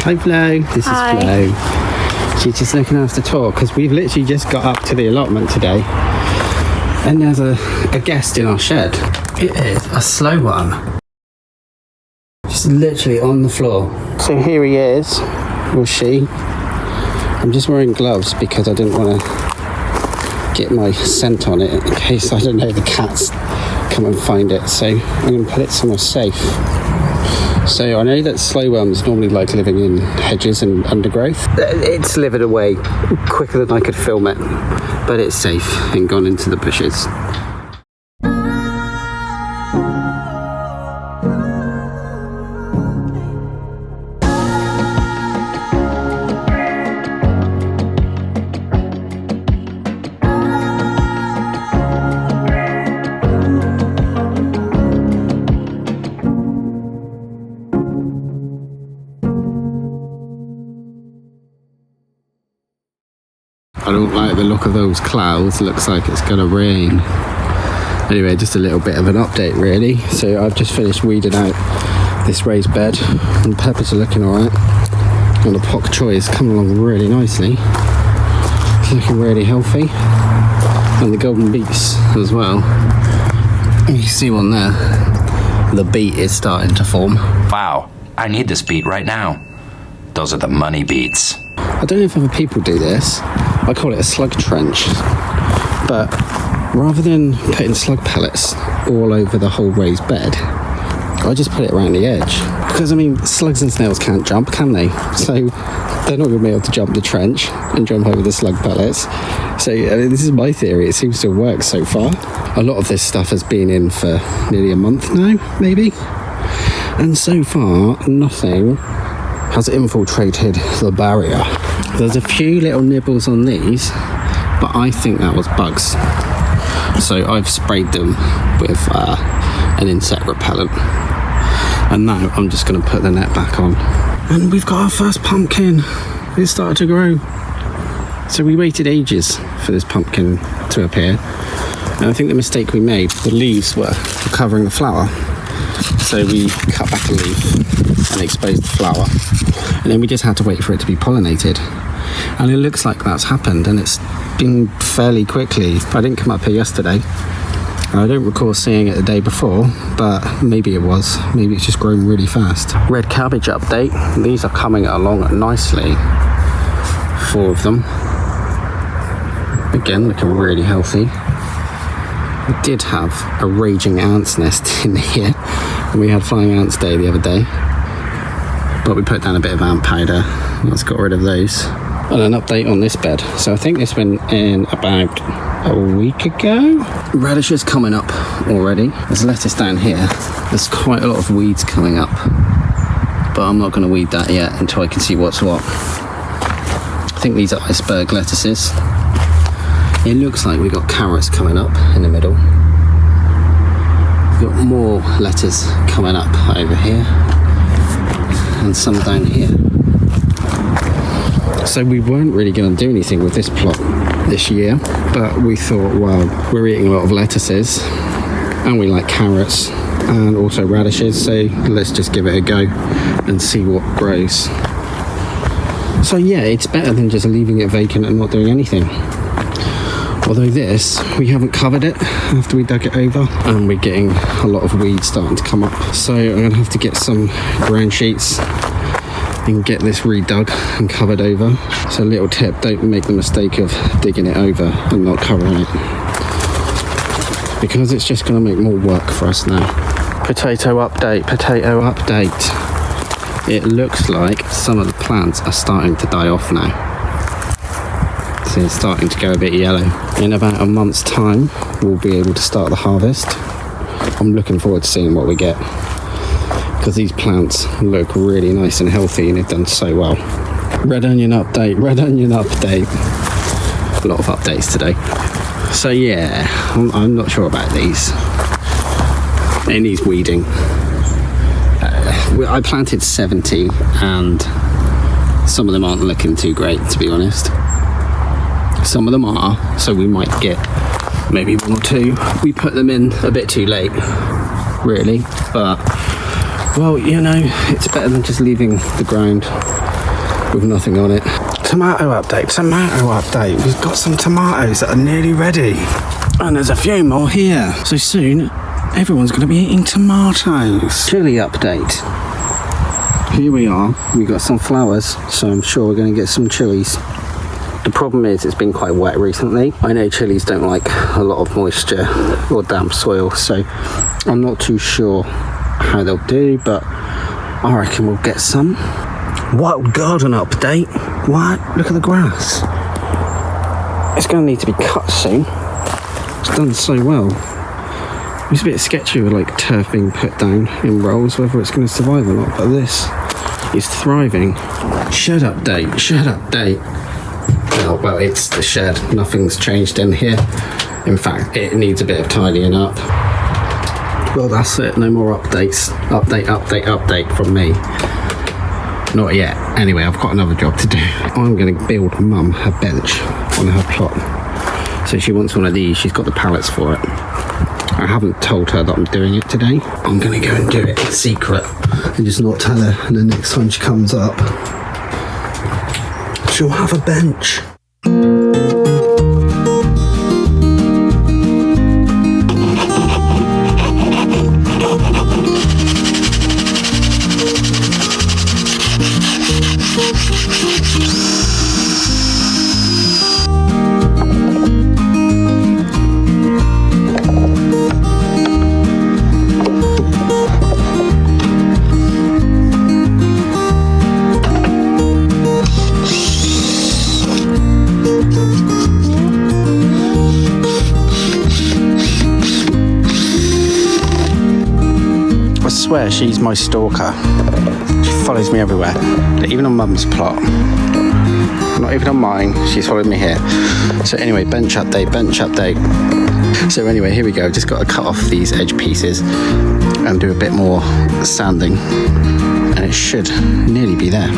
Hi Flo, this Hi. is Flo. She's just looking after Tor because we've literally just got up to the allotment today and there's a guest in our shed. It is a slow one. Just literally on the floor. So here he is, or she. I'm just wearing gloves because I didn't want to get my scent on it in case, I don't know, the cats come and find it. So I'm going to put it somewhere safe. So I know that slow worms normally like living in hedges and undergrowth. It's slithered away quicker than I could film it, but it's safe and gone into the bushes. I don't like the look of those clouds. Looks like it's gonna rain. Anyway, just a little bit of an update really. So I've just finished weeding out this raised bed and the peppers are looking alright. And the pak choy is coming along really nicely. It's looking really healthy. And the golden beets as well. And you can see one there. The beet is starting to form. Wow, I need this beet right now. Those are the money beets. I don't know if other people do this. I call it a slug trench. But rather than putting slug pellets all over the whole raised bed, I just put it around the edge. Because, I mean, slugs and snails can't jump, can they? So they're not going to be able to jump the trench and jump over the slug pellets. So, I mean, this is my theory. It seems to work so far. A lot of this stuff has been in for nearly a month now, maybe. And so far, nothing has infiltrated the barrier. There's a few little nibbles on these, but I think that was bugs. So I've sprayed them with an insect repellent. And now I'm just going to put the net back on. And we've got our first pumpkin. It started to grow. So we waited ages for this pumpkin to appear. And I think the mistake we made, the leaves were covering the flower. So we cut back a leaf and exposed the flower. And then we just had to wait for it to be pollinated. And it looks like that's happened, and it's been fairly quickly. I didn't come up here yesterday. I don't recall seeing it the day before, but maybe it was. Maybe it's just grown really fast. Red cabbage update. These are coming along nicely. 4 of them. Again, looking really healthy. We did have a raging ants nest in here, and we had flying ants day the other day. But we put down a bit of ant powder. Let's got rid of those. And an update on this bed. So I think this went in about a week ago. Radishes coming up already. There's lettuce down here. There's quite a lot of weeds coming up. But I'm not going to weed that yet until I can see what's what. I think these are iceberg lettuces. It looks like we got carrots coming up in the middle. We've got more lettuce coming up over here. And some down here. So we weren't really going to do anything with this plot this year, but we thought, well, we're eating a lot of lettuces and we like carrots and also radishes, so let's just give it a go and see what grows. So yeah, it's better than just leaving it vacant and not doing anything. Although this, we haven't covered it after we dug it over, and we're getting a lot of weeds starting to come up. So I'm going to have to get some ground sheets and get this redug and covered over. So a little tip, don't make the mistake of digging it over and not covering it, because it's just going to make more work for us now. Potato update. It looks like some of the plants are starting to die off now. So it's starting to go a bit yellow. In about a month's time, we'll be able to start the harvest. I'm looking forward to seeing what we get, because these plants look really nice and healthy and they've done so well. Red onion update. A lot of updates today. So yeah, I'm not sure about these. It needs weeding. I planted 70 and some of them aren't looking too great, to be honest. Some of them are, so we might get maybe 1 or 2. We put them in a bit too late, really, but well, you know, it's better than just leaving the ground with nothing on it. Tomato update. We've got some tomatoes that are nearly ready. And there's a few more here. So soon, everyone's going to be eating tomatoes. Chili update. Here we are. We've got some flowers, so I'm sure we're going to get some chilies. The problem is it's been quite wet recently. I know chilies don't like a lot of moisture or damp soil, so I'm not too sure how they'll do, but I reckon we'll get some. Wild garden update. What? Look at the grass. It's going to need to be cut soon. It's done so well. It's a bit sketchy with like turf being put down in rolls, whether it's going to survive or not, but this is thriving. Shed update. Oh, well, it's the shed. Nothing's changed in here. In fact, it needs a bit of tidying up. Well, that's it. No more updates. Update from me. Not yet. Anyway, I've got another job to do. I'm going to build Mum her bench on her plot. So she wants one of these. She's got the pallets for it. I haven't told her that I'm doing it today. I'm going to go and do it in secret and just not tell her. And the next time she comes up, she'll have a bench. I swear she's my stalker. She follows me everywhere, even on Mum's plot. Not even on mine, she's followed me here. So anyway, bench update. So anyway, here we go. Just got to cut off these edge pieces and do a bit more sanding, and it should nearly be there.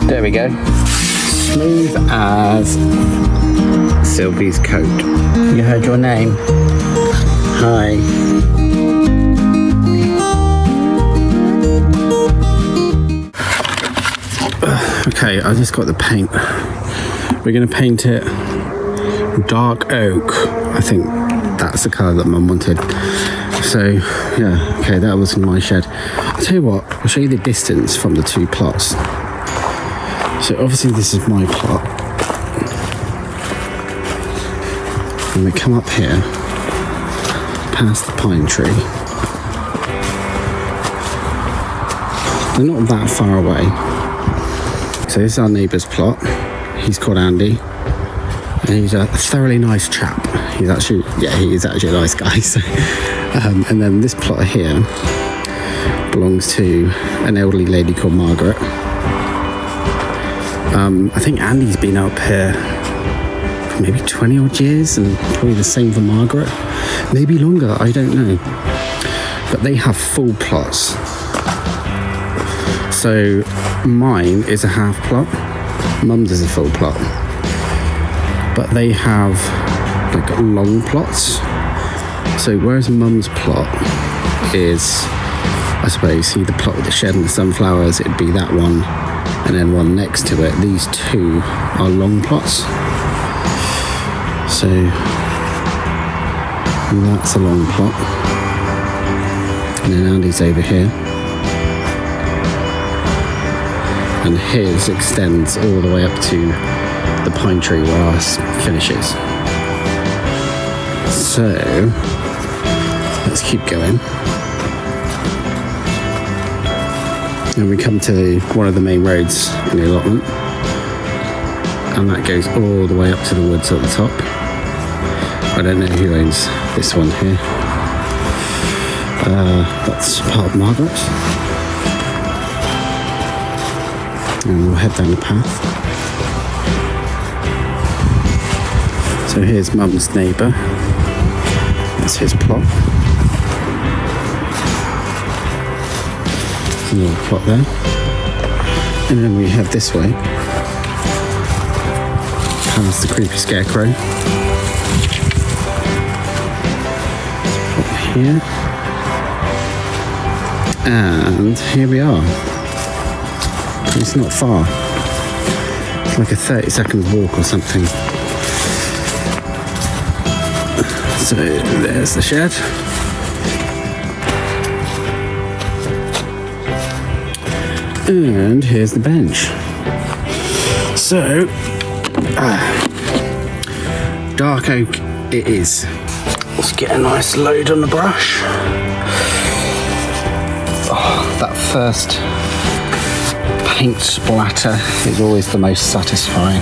There we go. Smooth as Sylvie's coat. You heard your name? Hi. Okay, I just got the paint. We're going to paint it dark oak. I think that's the colour that Mum wanted. So, yeah, okay, that was in my shed. I'll tell you what, I'll show you the distance from the two plots. So obviously this is my plot. And we come up here, past the pine tree. They're not that far away. So this is our neighbour's plot. He's called Andy. And he's a thoroughly nice chap. He is actually a nice guy. So, and then this plot here belongs to an elderly lady called Margaret. I think Andy's been up here for maybe 20 odd years, and probably the same for Margaret. Maybe longer, I don't know. But they have full plots. So mine is a half plot. Mum's is a full plot. But they have like long plots. So whereas Mum's plot is, I suppose, see the plot with the shed and the sunflowers, it'd be that one. And then one next to it. These two are long plots. So that's a long plot. And then Andy's over here. And his extends all the way up to the pine tree where ours finishes. So let's keep going. And we come to one of the main roads in the allotment, and that goes all the way up to the woods at the top. I don't know who owns this one here. That's part of Margaret's. And we'll head down the path. So here's Mum's neighbour. That's his plot. Another plot there, and then we head this way past the creepy scarecrow. here. And here we are. It's not far. It's like a 30-second walk or something. So there's the shed. And here's the bench. So, dark oak it is. Let's get a nice load on the brush. Oh, that first paint splatter is always the most satisfying.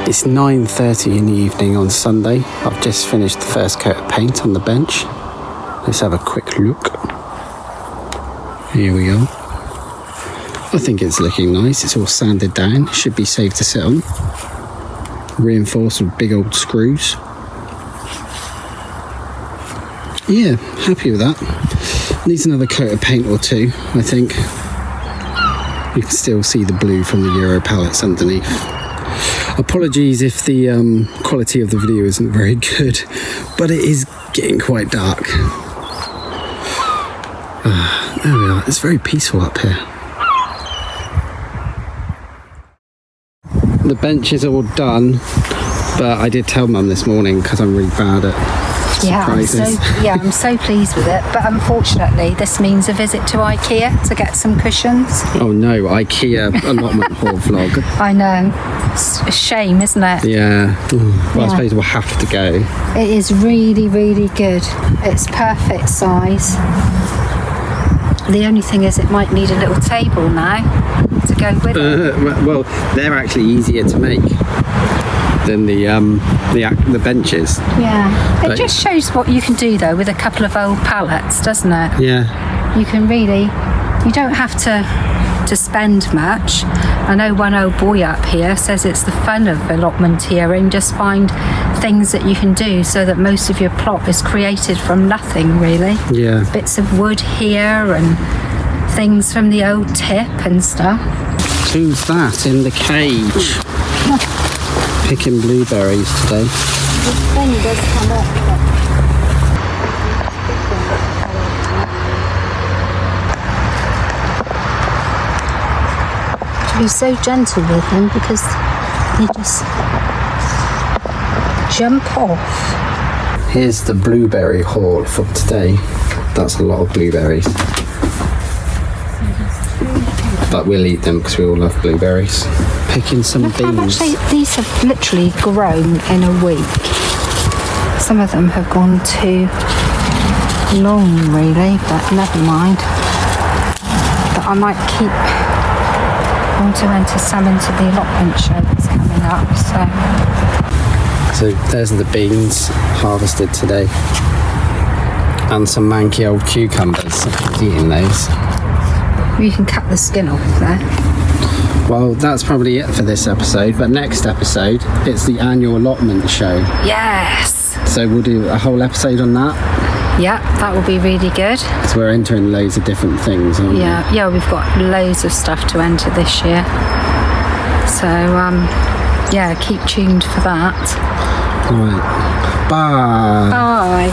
It's 9:30 in the evening on Sunday. I've just finished the first coat of paint on the bench. Let's have a quick look. Here we go. I think it's looking nice. It's all sanded down. Should be safe to sit on. Reinforced with big old screws. Yeah, happy with that. Needs another coat of paint or two, I think. You can still see the blue from the Euro palettes underneath. Apologies if the quality of the video isn't very good, but it is getting quite dark. There we are. It's very peaceful up here. The bench is all done, but I did tell Mum this morning because I'm really bad at surprises. I'm so pleased with it, but unfortunately this means a visit to IKEA to get some cushions. Oh no, IKEA allotment haul vlog. I know. It's a shame, isn't it? Yeah. Well, I suppose we'll have to go. It is really, really good. It's perfect size. The only thing is it might need a little table now to go with it. Well, they're actually easier to make than the benches. Yeah. It But- just shows what you can do though with a couple of old pallets, doesn't it? Yeah. You can really, you don't have to spend much. I know one old boy up here says it's the fun of allotment here, and just find things that you can do so that most of your plot is created from nothing really. Yeah. Bits of wood here and things from the old tip and stuff. Who's that in the cage? Picking blueberries today. This thing does come up. Be so gentle with them because they just jump off. Here's the blueberry haul for today. That's a lot of blueberries. But we'll eat them because we all love blueberries. Picking some Look how much beans. these have literally grown in a week. Some of them have gone too long really, but never mind. But I might keep... I want to enter some into the allotment show that's coming up, So there's the beans harvested today. And some manky old cucumbers. I'm eating those. you can cut the skin off there. Well, that's probably it for this episode, but next episode, it's the annual allotment show. Yes! So we'll do a whole episode on that. Yeah, that will be really good. So we're entering loads of different things, aren't we? Yeah, we've got loads of stuff to enter this year. So, yeah, keep tuned for that. Right. Bye. Bye.